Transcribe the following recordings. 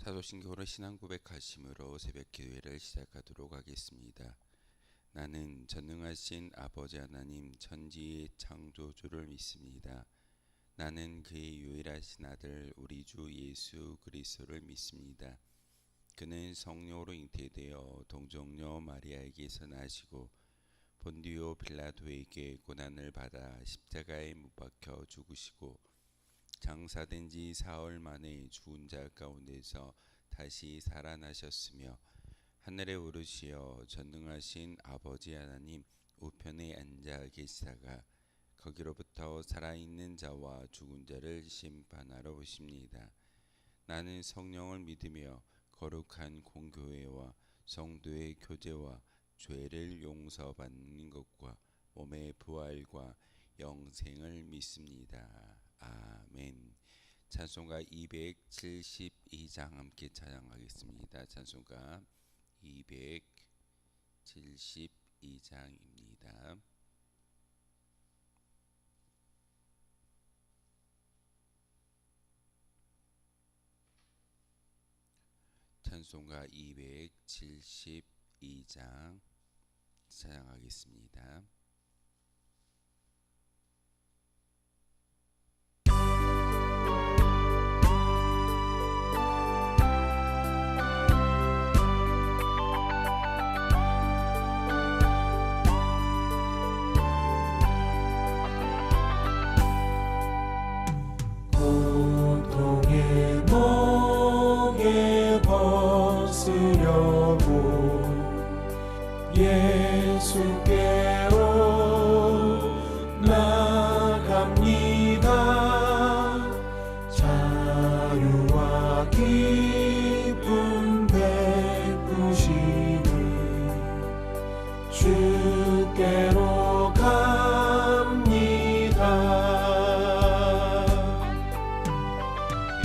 사도신경으로 신앙 고백하심으로 새벽 기도회를 시작하도록 하겠습니다. 나는 전능하신 아버지 하나님 천지의 창조주를 믿습니다. 나는 그의 유일하신 아들 우리 주 예수 그리스도를 믿습니다. 그는 성령으로 잉태되어 동정녀 마리아에게서 나시고 본디오 빌라도에게 고난을 받아 십자가에 못 박혀 죽으시고 장사된 지 사흘 만에 죽은 자 가운데서 다시 살아나셨으며 하늘에 오르시어 전능하신 아버지 하나님 우편에 앉아 계시다가 거기로부터 살아있는 자와 죽은 자를 심판하러 오십니다. 나는 성령을 믿으며 거룩한 공교회와 성도의 교제와 죄를 용서받는 것과 몸의 부활과 영생을 믿습니다. 아멘. 찬송가 272장 함께 찬양하겠습니다. 찬송가 272장입니다. 찬송가 272장 찬양하겠습니다. 고통의 멍에 벗으려고 예수께로 나갑니다. 자유와 기쁨 베푸시니 주께로 갑니다.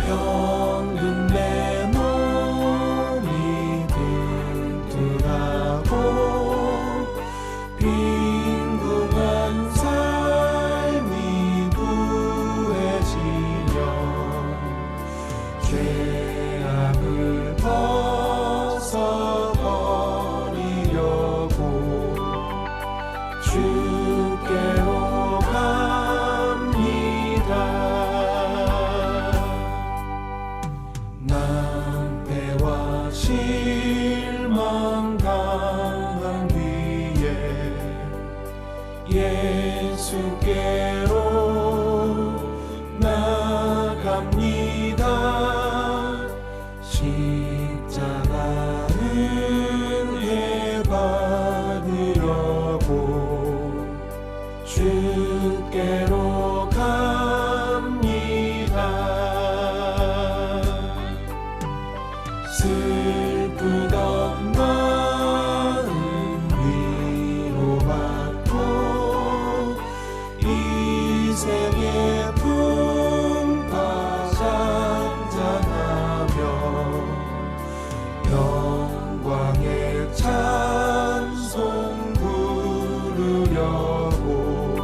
병든 내 몸이 튼튼하고 빈궁한 삶이 부해지며 죄악을 벗어버리려고 주께로 갑니다. 낭패와 실망 당한 뒤에 예수께로 나갑니다. 십자가 은혜 받으려고 주께로 갑니다. 슬프던 마음 위로받고 이생의 풍파 잔잔하며 영광의 찬송 부르려고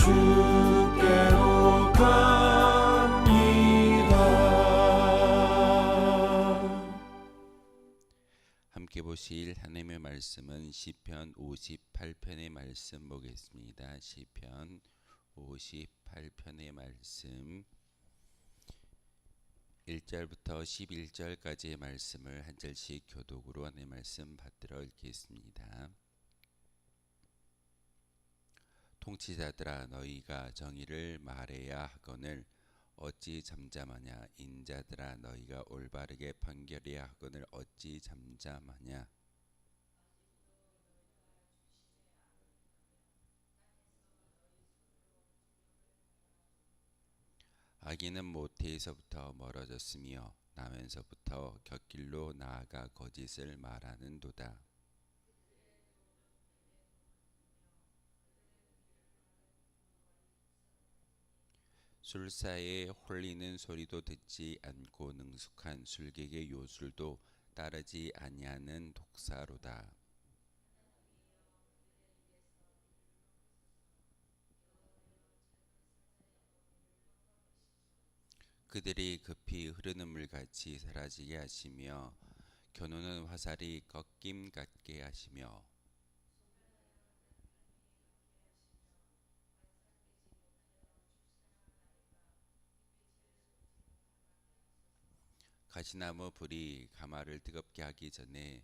주께로 갑니다. 함께 보실 하나님의 말씀은 시편 58편의 말씀 보겠습니다. 시편 58편의 말씀 1절부터 11절까지의 말씀을 한 절씩 교독으로 하나님의 말씀 받들어 읽겠습니다. 통치자들아 너희가 정의를 말해야 하거늘 어찌 잠잠하냐. 인자들아 너희가 올바르게 판결해야 하거늘 어찌 잠잠하냐. 악인은 모태에서부터 멀어졌으며 나면서부터 곁길로 나아가 거짓을 말하는도다. 술사에 홀리는 소리도 듣지 않고 능숙한 술객의 요술도 따르지 아니하는 독사로다. 그들이 급히 흐르는 물같이 사라지게 하시며 겨누는 화살이 꺾임 같게 하시며 가시나무 불이 가마를 뜨겁게 하기 전에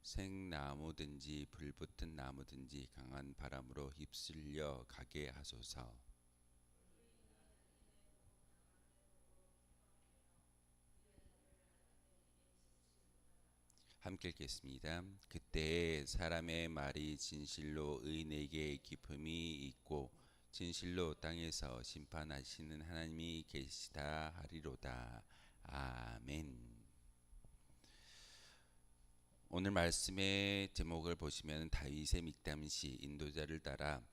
생나무든지 불붙은 나무든지 강한 바람으로 휩쓸려 가게 하소서. 함께 읽겠습니다. 그때 사람의 말이 진실로 의인에게 기품이 있고 진실로 땅에서 심판하시는 하나님이 계시다 하리로다. 아멘. 오늘 말씀의 제목을 보시면 다윗의 믹담시 인도자를 따라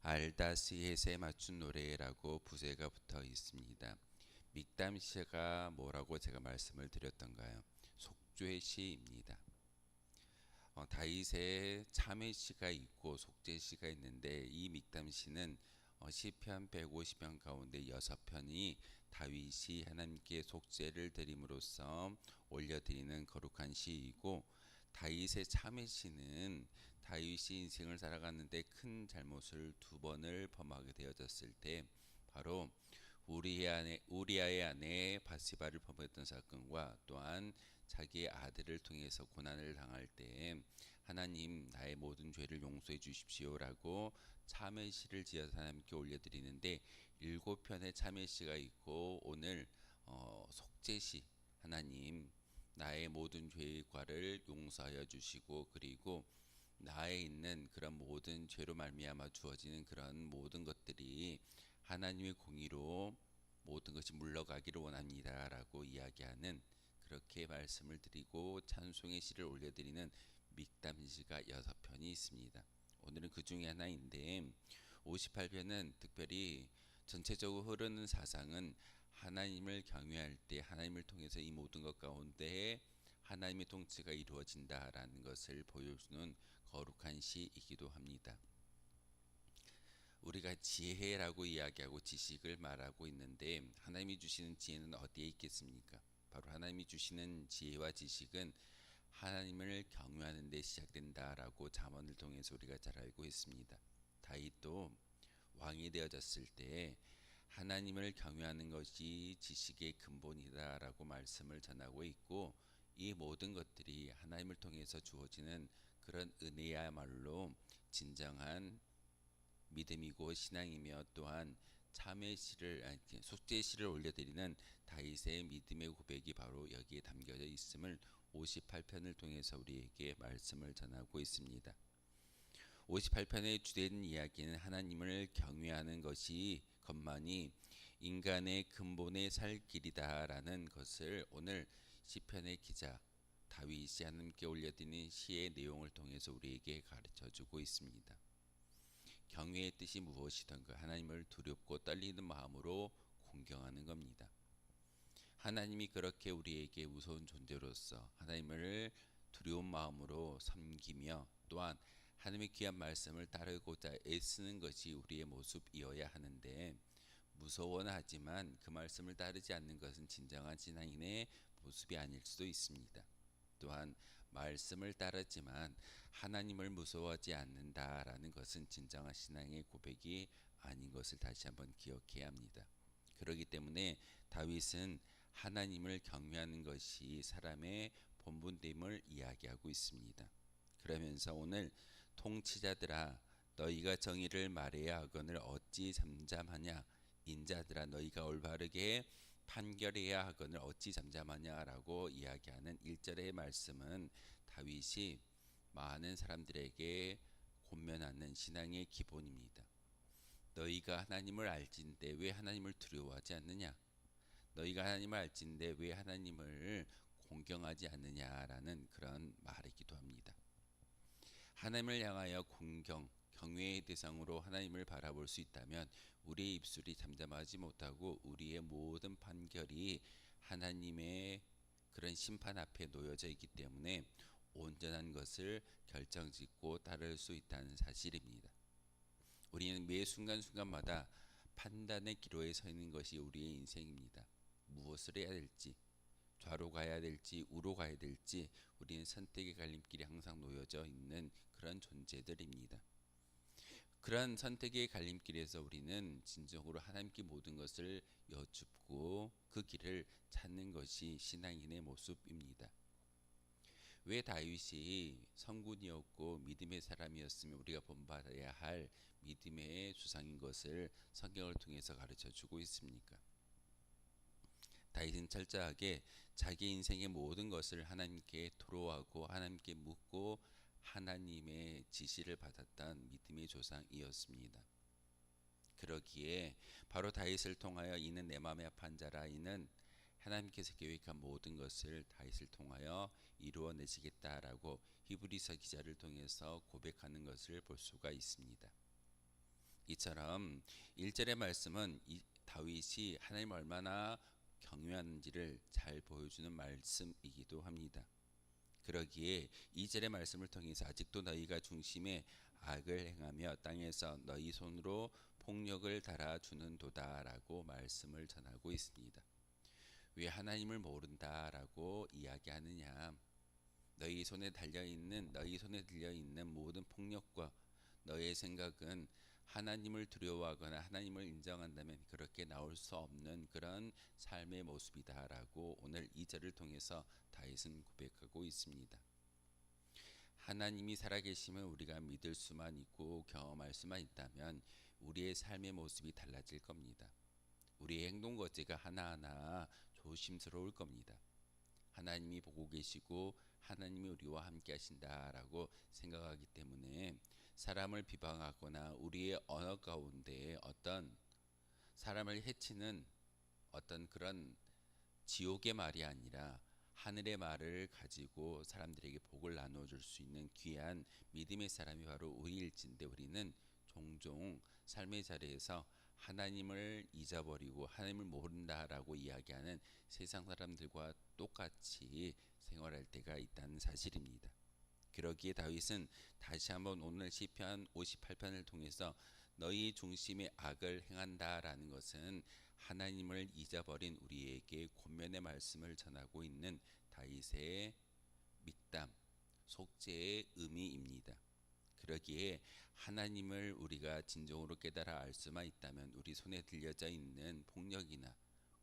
알다스헷에 맞춘 노래라고 부제가 붙어 있습니다. 믹담시가 뭐라고 제가 말씀을 드렸던가요? 속죄시입니다. 다윗의 참회시가 있고 속죄시가 있는데 이 믹담시는 시편 150편 가운데 6편이 다윗이 하나님께 속죄를 드림으로써 올려드리는 거룩한 시이고, 다윗의 참회시는 다윗이 인생을 살아갔는데 큰 잘못을 2번을 범하게 되어졌을 때 바로 우리아의 아내 바시바를 범했던 사건과 또한 자기의 아들을 통해서 고난을 당할 때 하나님 나의 모든 죄를 용서해 주십시오라고 참회시를 지어서 하나님께 올려드리는데 7편의 참회시가 있고 오늘 속죄시, 하나님 나의 모든 죄의 과를 용서하여 주시고 그리고 나에 있는 그런 모든 죄로 말미암아 주어지는 그런 모든 것들이 하나님의 공의로 모든 것이 물러가기를 원합니다 라고 이야기하는, 그렇게 말씀을 드리고 찬송의 시를 올려드리는 믹담시가 6편이 있습니다. 오늘은 그 중에 하나인데 58편은 특별히 전체적으로 흐르는 사상은 하나님을 경외할 때 하나님을 통해서 이 모든 것 가운데 하나님의 통치가 이루어진다라는 것을 보여주는 거룩한 시이기도 합니다. 우리가 지혜라고 이야기하고 지식을 말하고 있는데 하나님이 주시는 지혜는 어디에 있겠습니까? 바로 하나님이 주시는 지혜와 지식은 하나님을 경외하는 데 시작된다라고 잠언을 통해서 우리가 잘 알고 있습니다. 다윗도 왕이 되어졌을 때 하나님을 경외하는 것이 지식의 근본이다라고 말씀을 전하고 있고, 이 모든 것들이 하나님을 통해서 주어지는 그런 은혜야말로 진정한 믿음이고 신앙이며 또한 참회시를 속죄시를 올려드리는 다윗의 믿음의 고백이 바로 여기에 담겨져 있음을 58편을 통해서 우리에게 말씀을 전하고 있습니다. 58편의 주된 이야기는 하나님을 경외하는 것만이 인간의 근본의 살 길이다라는 것을 오늘 시편의 기자 다윗이 하나님께 올려드리는 시의 내용을 통해서 우리에게 가르쳐주고 있습니다. 경외의 뜻이 무엇이든가 하나님을 두렵고 떨리는 마음으로 공경하는 겁니다. 하나님이 그렇게 우리에게 무서운 존재로서 하나님을 두려운 마음으로 섬기며 또한 하나님의 귀한 말씀을 따르고자 애쓰는 것이 우리의 모습이어야 하는데 무서워는 하지만 그 말씀을 따르지 않는 것은 진정한 신앙인의 모습이 아닐 수도 있습니다. 또한 말씀을 따르지만 하나님을 무서워하지 않는다라는 것은 진정한 신앙의 고백이 아닌 것을 다시 한번 기억해야 합니다. 그렇기 때문에 다윗은 하나님을 경외하는 것이 사람의 본분됨을 이야기하고 있습니다. 그러면서 오늘 통치자들아 너희가 정의를 말해야 하거늘 어찌 잠잠하냐, 인자들아 너희가 올바르게 판결해야 하거늘 어찌 잠잠하냐라고 이야기하는 1절의 말씀은 다윗이 많은 사람들에게 권면하는 신앙의 기본입니다. 너희가 하나님을 알진대 왜 하나님을 두려워하지 않느냐? 너희가 하나님을 알진대 왜 하나님을 공경하지 않느냐라는 그런 말이기도 합니다. 하나님을 향하여 공경, 경외의 대상으로 하나님을 바라볼 수 있다면 우리의 입술이 잠잠하지 못하고 우리의 모든 판결이 하나님의 그런 심판 앞에 놓여져 있기 때문에 온전한 것을 결정짓고 따를 수 있다는 사실입니다. 우리는 매 순간순간마다 판단의 기로에 서 있는 것이 우리의 인생입니다. 무엇을 해야 될지, 좌로 가야 될지 우로 가야 될지 우리는 선택의 갈림길에 항상 놓여져 있는 그런 존재들입니다. 그런 선택의 갈림길에서 우리는 진정으로 하나님께 모든 것을 여쭙고 그 길을 찾는 것이 신앙인의 모습입니다. 왜 다윗이 성군이었고 믿음의 사람이었으면 우리가 본받아야 할 믿음의 주상인 것을 성경을 통해서 가르쳐 주고 있습니까? 다윗은 철저하게 자기 인생의 모든 것을 하나님께 토로하고 하나님께 묻고 하나님의 지시를 받았던 믿음의 조상이었습니다. 그러기에 바로 다윗을 통하여 이는 내 마음에 합한 자라, 이는 하나님께서 계획한 모든 것을 다윗을 통하여 이루어내시겠다라고 히브리서 기자를 통해서 고백하는 것을 볼 수가 있습니다. 이처럼 1절의 말씀은 다윗이 하나님을 얼마나 경외하는지를 잘 보여주는 말씀이기도 합니다. 그러기에 2절의 말씀을 통해서 아직도 너희가 중심에 악을 행하며 땅에서 너희 손으로 폭력을 달아주는도다라고 말씀을 전하고 있습니다. 왜 하나님을 모른다라고 이야기하느냐? 너희 손에 들려있는 모든 폭력과 너의 생각은 하나님을 두려워하거나 하나님을 인정한다면 그렇게 나올 수 없는 그런 삶의 모습이다라고 오늘 2절을 통해서 다윗은 고백하고 있습니다. 하나님이 살아계심을 우리가 믿을 수만 있고 경험할 수만 있다면 우리의 삶의 모습이 달라질 겁니다. 우리의 행동 거지가 하나하나 조심스러울 겁니다. 하나님이 보고 계시고 하나님이 우리와 함께 하신다라고 생각하기 때문에 사람을 비방하거나 우리의 언어 가운데 어떤 사람을 해치는 어떤 그런 지옥의 말이 아니라 하늘의 말을 가지고 사람들에게 복을 나눠줄 수 있는 귀한 믿음의 사람이 바로 우리일진데 우리는 종종 삶의 자리에서 하나님을 잊어버리고 하나님을 모른다라고 이야기하는 세상 사람들과 똑같이 생활할 때가 있다는 사실입니다. 그러기에 다윗은 다시 한번 오늘 시편 58편을 통해서 너희 중심에 악을 행한다라는 것은 하나님을 잊어버린 우리에게 권면의 말씀을 전하고 있는 다윗의 믹담, 속죄의 의미입니다. 그러기에 하나님을 우리가 진정으로 깨달아 알 수만 있다면 우리 손에 들려져 있는 폭력이나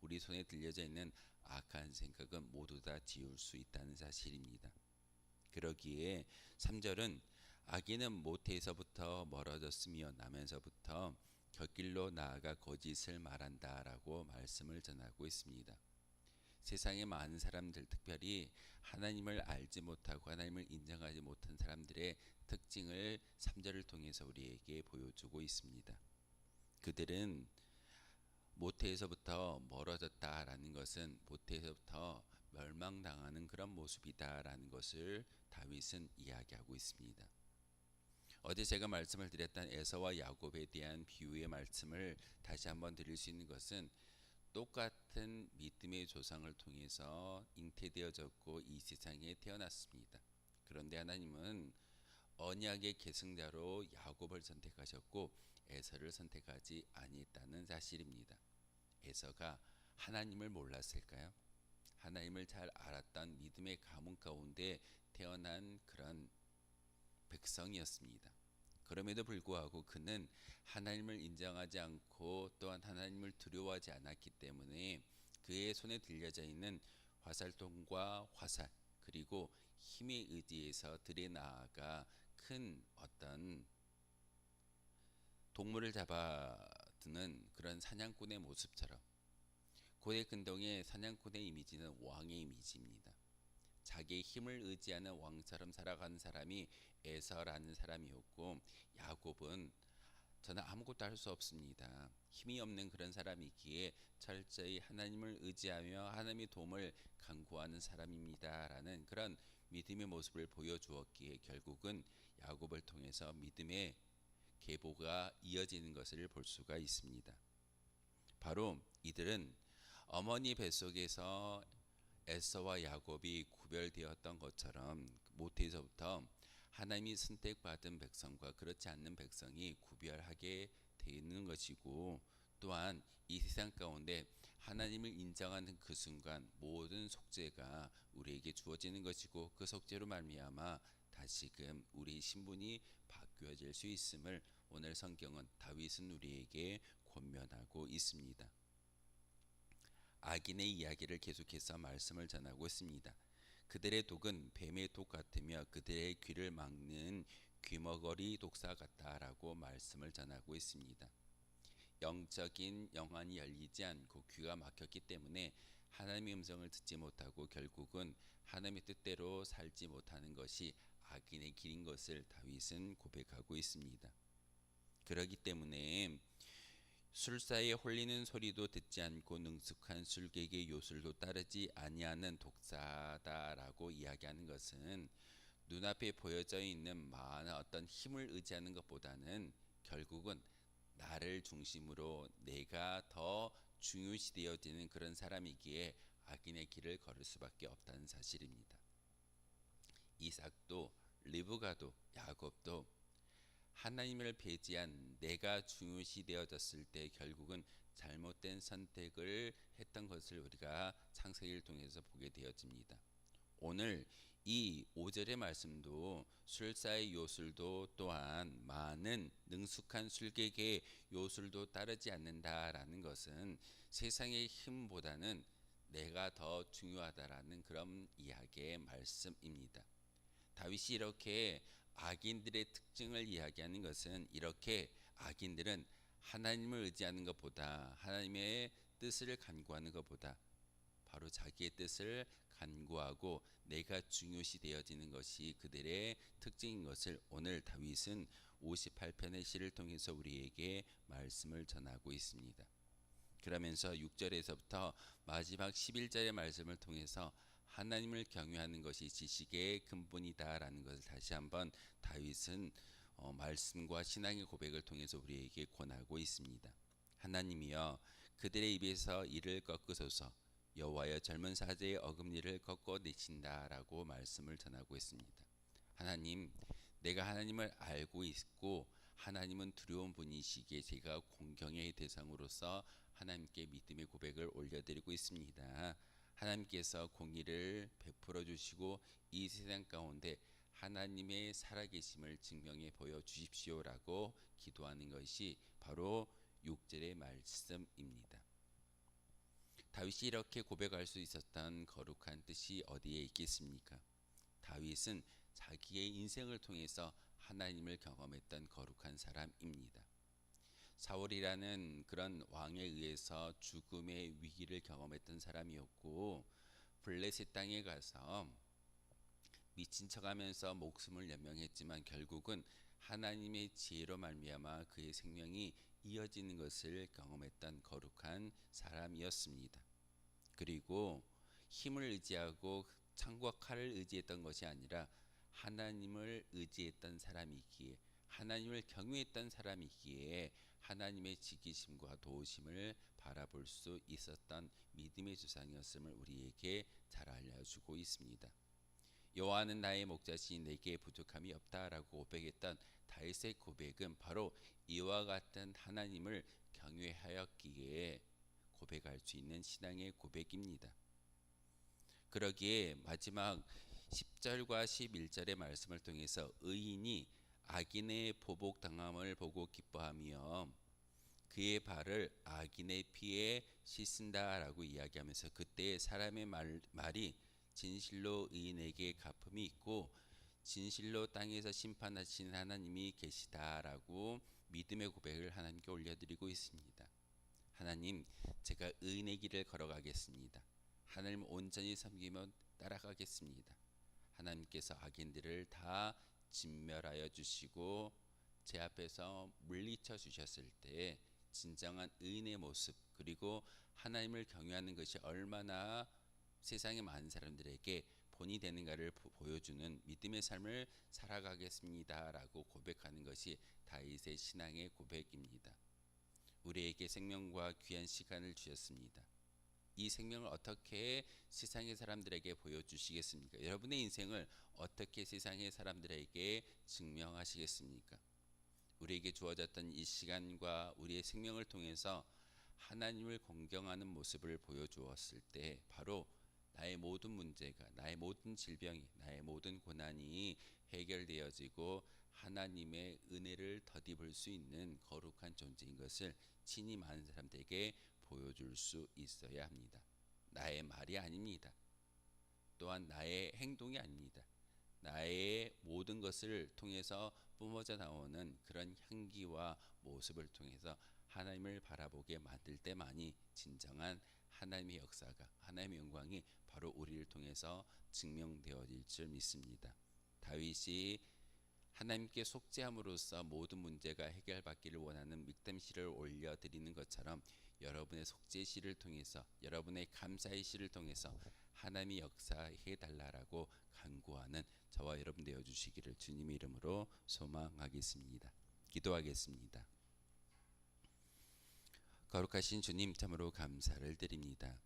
우리 손에 들려져 있는 악한 생각은 모두 다 지울 수 있다는 사실입니다. 그러기에 3절은 악인은 모태에서부터 멀어졌으며 나면서부터 곁길로 나아가 거짓을 말한다라고 말씀을 전하고 있습니다. 세상의 많은 사람들, 특별히 하나님을 알지 못하고 하나님을 인정하지 못한 사람들의 특징을 3절을 통해서 우리에게 보여주고 있습니다. 그들은 모태에서부터 멀어졌다라는 것은 모태에서부터 멸망당하는 그런 모습이다라는 것을 다윗은 이야기하고 있습니다. 어제 제가 말씀을 드렸던 에서와 야곱에 대한 비유의 말씀을 다시 한번 드릴 수 있는 것은 똑같은 믿음의 조상을 통해서 잉태되어졌고 이 세상에 태어났습니다. 그런데 하나님은 언약의 계승자로 야곱을 선택하셨고 에서를 선택하지 아니했다는 사실입니다. 에서가 하나님을 몰랐을까요? 하나님을 잘 알았던 믿음의 가문 가운데 태어난 그런 백성이었습니다. 그럼에도 불구하고 그는 하나님을 인정하지 않고 또한 하나님을 두려워하지 않았기 때문에 그의 손에 들려져 있는 화살통과 화살 그리고 힘에 의지해서 들에 나아가 큰 어떤 동물을 잡아드는 그런 사냥꾼의 모습처럼 고대 근동의 사냥꾼의 이미지는 왕의 이미지입니다. 자기의 힘을 의지하는 왕처럼 살아가는 사람이 에서라는 사람이었고 야곱은 저는 아무것도 할 수 없습니다. 힘이 없는 그런 사람이기에 철저히 하나님을 의지하며 하나님의 도움을 간구하는 사람입니다라는 그런 믿음의 모습을 보여주었기에 결국은 야곱을 통해서 믿음의 계보가 이어지는 것을 볼 수가 있습니다. 바로 이들은 어머니 뱃속에서 에서와 야곱이 구별되었던 것처럼 모태에서부터 하나님이 선택받은 백성과 그렇지 않는 백성이 구별하게 되어 있는 것이고 또한 이 세상 가운데 하나님을 인정하는 그 순간 모든 속죄가 우리에게 주어지는 것이고 그 속죄로 말미암아 다시금 우리 신분이 바뀌어질 수 있음을 오늘 성경은 다윗은 우리에게 권면하고 있습니다. 악인의 이야기를 계속해서 말씀을 전하고 있습니다. 그들의 독은 뱀의 독 같으며 그들의 귀를 막는 귀머거리 독사 같다라고 말씀을 전하고 있습니다. 영적인 영안이 열리지 않고 귀가 막혔기 때문에 하나님의 음성을 듣지 못하고 결국은 하나님의 뜻대로 살지 못하는 것이 악인의 길인 것을 다윗은 고백하고 있습니다. 그렇기 때문에 술사에 홀리는 소리도 듣지 않고 능숙한 술객의 요술도 따르지 아니하는 독사다라고 이야기하는 것은 눈앞에 보여져 있는 많은 어떤 힘을 의지하는 것보다는 결국은 나를 중심으로 내가 더 중요시 되어지는 그런 사람이기에 악인의 길을 걸을 수밖에 없다는 사실입니다. 이삭도 리브가도 야곱도 하나님을 배제한 내가 중요시 되어졌을 때 결국은 잘못된 선택을 했던 것을 우리가 창세기를 통해서 보게 되어집니다. 오늘 이 5절의 말씀도 술사의 요술도 또한 많은 능숙한 술객의 요술도 따르지 않는다라는 것은 세상의 힘보다는 내가 더 중요하다라는 그런 이야기의 말씀입니다. 다윗이 이렇게 악인들의 특징을 이야기하는 것은 이렇게 악인들은 하나님을 의지하는 것보다 하나님의 뜻을 간구하는 것보다 바로 자기의 뜻을 간구하고 내가 중요시 되어지는 것이 그들의 특징인 것을 오늘 다윗은 58편의 시를 통해서 우리에게 말씀을 전하고 있습니다. 그러면서 6절에서부터 마지막 11절의 말씀을 통해서 하나님을 경외하는 것이 지식의 근본이다라는 것을 다시 한번 다윗은 말씀과 신앙의 고백을 통해서 우리에게 권하고 있습니다. 하나님이여 그들의 입에서 이를 꺾으소서 여호와여 젊은 사제의 어금니를 꺾어내신다라고 말씀을 전하고 있습니다. 하나님, 내가 하나님을 알고 있고 하나님은 두려운 분이시기에 제가 공경의 대상으로서 하나님께 믿음의 고백을 올려드리고 있습니다. 하나님께서 공의를 베풀어 주시고 이 세상 가운데 하나님의 살아계심을 증명해 보여주십시오라고 기도하는 것이 바로 6절의 말씀입니다. 다윗이 이렇게 고백할 수 있었던 거룩한 뜻이 어디에 있겠습니까? 다윗은 자기의 인생을 통해서 하나님을 경험했던 거룩한 사람입니다. 사울이라는 그런 왕에 의해서 죽음의 위기를 경험했던 사람이었고 블레셋 땅에 가서 미친 척하면서 목숨을 연명했지만 결국은 하나님의 지혜로 말미암아 그의 생명이 이어지는 것을 경험했던 거룩한 사람이었습니다. 그리고 힘을 의지하고 창과 칼을 의지했던 것이 아니라 하나님을 의지했던 사람이기에 하나님을 경외했던 사람이기에 하나님의 지키심과 도우심을 바라볼 수 있었던 믿음의 조상이었음을 우리에게 잘 알려주고 있습니다. 여호와는 나의 목자시니 내게 부족함이 없다라고 고백했던 다윗의 고백은 바로 이와 같은 하나님을 경외하였기에 고백할 수 있는 신앙의 고백입니다. 그러기에 마지막 10절과 11절의 말씀을 통해서 의인이 악인의 보복당함을 보고 기뻐하며 그의 발을 악인의 피에 씻는다라고 이야기하면서 그때 사람의 말이 진실로 의인에게 갚음이 있고 진실로 땅에서 심판하시는 하나님이 계시다라고 믿음의 고백을 하나님께 올려드리고 있습니다. 하나님, 제가 의인의 길을 걸어가겠습니다. 하나님 온전히 섬기며 따라가겠습니다. 하나님께서 악인들을 다 진멸하여 주시고 제 앞에서 물리쳐 주셨을 때 진정한 의인의 모습, 그리고 하나님을 경외하는 것이 얼마나 세상의 많은 사람들에게 본이 되는가를 보여주는 믿음의 삶을 살아가겠습니다라고 고백하는 것이 다윗의 신앙의 고백입니다. 우리에게 생명과 귀한 시간을 주셨습니다. 이 생명을 어떻게 세상의 사람들에게 보여주시겠습니까? 여러분의 인생을 어떻게 세상의 사람들에게 증명하시겠습니까? 우리에게 주어졌던 이 시간과 우리의 생명을 통해서 하나님을 공경하는 모습을 보여주었을 때 바로 나의 모든 문제가, 나의 모든 질병이, 나의 모든 고난이 해결되어지고 하나님의 은혜를 덧입을 수 있는 거룩한 존재인 것을 친히 많은 사람들에게 보여줄 수 있어야 합니다. 나의 말이 아닙니다. 또한 나의 행동이 아닙니다. 나의 모든 것을 통해서 뿜어져 나오는 그런 향기와 모습을 통해서 하나님을 바라보게 만들 때만이 진정한 하나님의 역사가, 하나님의 영광이 바로 우리를 통해서 증명되어질 줄 믿습니다. 다윗이 하나님께 속죄함으로써 모든 문제가 해결받기를 원하는 믹담시를 올려드리는 것처럼 여러분의 속죄시를 통해서, 여러분의 감사의 시를 통해서 하나님이 역사해 달라라고 간구하는 저와 여러분 되어 주시기를 주님의 이름으로 소망하겠습니다. 기도하겠습니다. 거룩하신 주님, 참으로 감사를 드립니다.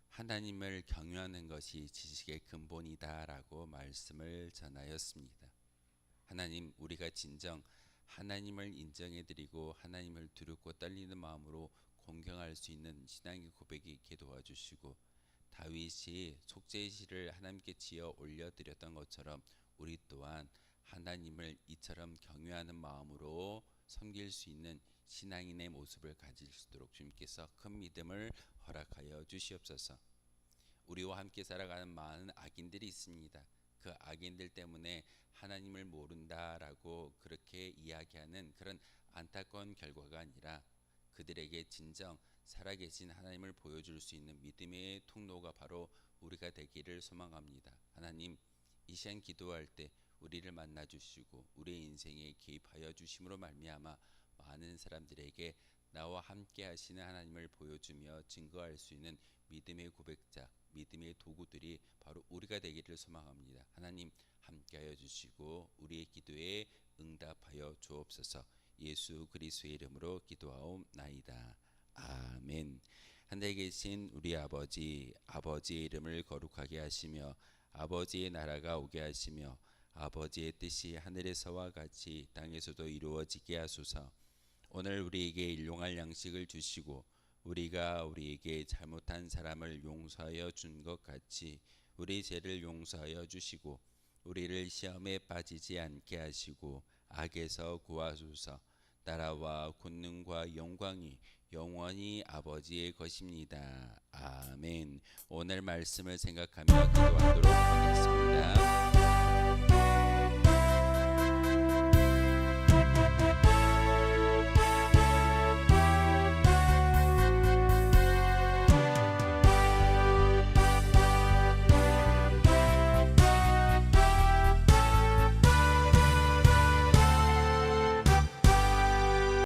하나님을 경외하는 것이 지식의 근본이다라고 말씀을 전하였습니다. 하나님, 우리가 진정 하나님을 인정해드리고 하나님을 두렵고 떨리는 마음으로 공경할 수 있는 신앙의 고백이 있게 도와주시고, 다윗이 속죄의 시를 하나님께 지어 올려드렸던 것처럼 우리 또한 하나님을 이처럼 경외하는 마음으로 섬길 수 있는 신앙인의 모습을 가질 수 있도록 주님께서 큰 믿음을 허락하여 주시옵소서. 우리와 함께 살아가는 많은 악인들이 있습니다. 그 악인들 때문에 하나님을 모른다라고 그렇게 이야기하는 그런 안타까운 결과가 아니라 그들에게 진정 살아계신 하나님을 보여줄 수 있는 믿음의 통로가 바로 우리가 되기를 소망합니다. 하나님, 이 시간 기도할 때 우리를 만나 주시고 우리의 인생에 개입하여 주심으로 말미암아 많은 사람들에게 나와 함께 하시는 하나님을 보여주며 증거할 수 있는 믿음의 고백자, 믿음의 도구들이 바로 우리가 되기를 소망합니다. 하나님, 함께하여 주시고 우리의 기도에 응답하여 주옵소서. 예수 그리스도의 이름으로 기도하옵나이다. 아멘. 하늘에 계신 우리 아버지, 아버지의 이름을 거룩하게 하시며 아버지의 나라가 오게 하시며 아버지의 뜻이 하늘에서와 같이 땅에서도 이루어지게 하소서. 오늘 우리에게 일용할 양식을 주시고 우리가 우리에게 잘못한 사람을 용서하여 준 것 같이 우리 죄를 용서하여 주시고 우리를 시험에 빠지지 않게 하시고 악에서 구하소서. 나라와 권능과 영광이 영원히 아버지의 것입니다. 아멘. 오늘 말씀을 생각하며 기도하도록 하겠습니다.